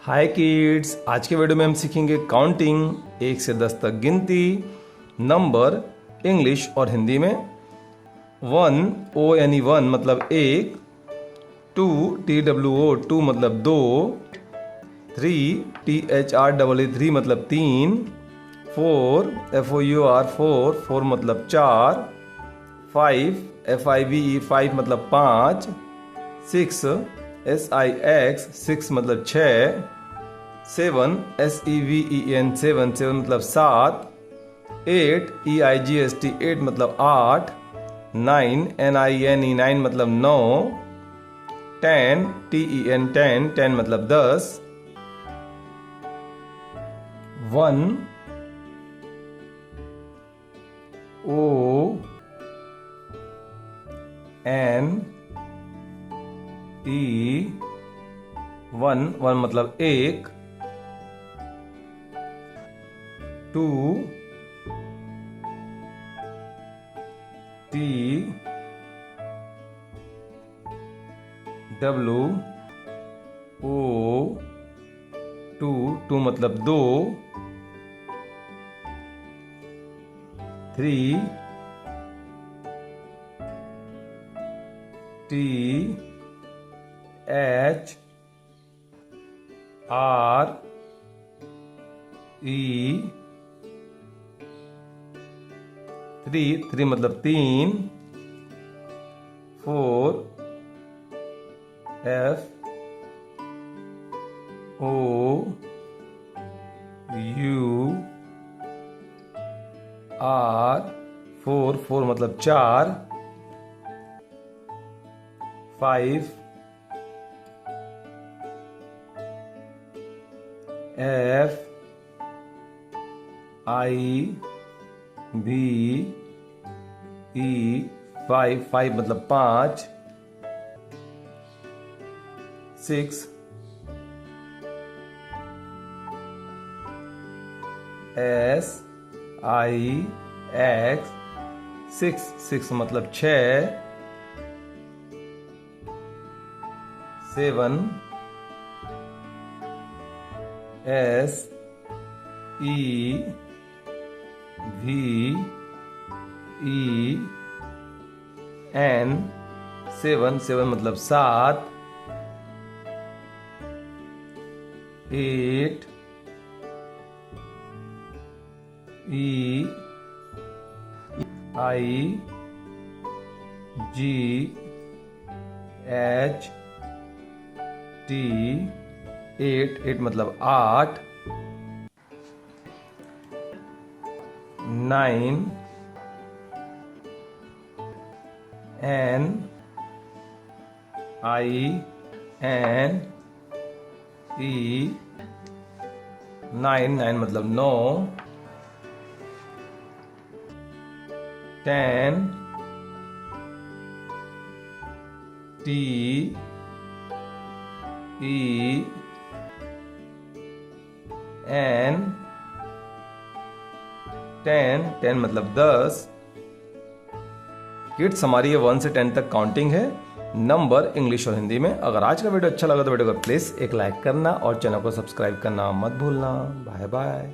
हाय kids, आज के video में हम सीखेंगे काउंटिंग 1 से 10 तक गिनती, नंबर इंग्लिश और हिंदी में। 1 ओ यानी 1 मतलब एक, 2 TWO 2 मतलब दो, 3 THREE 3 मतलब तीन, 4 FOUR 4 4 मतलब चार, 5 FIVE 5 मतलब पाँच, 6 SIX 6 मतलब छः, 7 SEVEN 7 7 मतलब सात, 8 EIGST 8 मतलब आठ, 9 NINE 9 मतलब नौ, 10 TEN 10 10 मतलब 10, 1 ONE 1 मतलब एक, 2 TWO 2 मतलब दो, 3 THREE 3 मतलब तीन, 4 FOUR 4 मतलब चार, 5 FIVE 5 मतलब पाँच, 6 SIX 6 मतलब छः, 7 SEVEN 7 मतलब सात, 8 EIGHT 8 मतलब आठ, 9 NINE 9 मतलब नौ, 10 TEN 10 मतलब 10। किड्स, हमारी ये 1 से 10 तक काउंटिंग है, नंबर इंग्लिश और हिंदी में। अगर आज का वीडियो अच्छा लगा तो वीडियो को प्लीज़ एक लाइक करना और चैनल को सब्सक्राइब करना मत भूलना। Bye bye.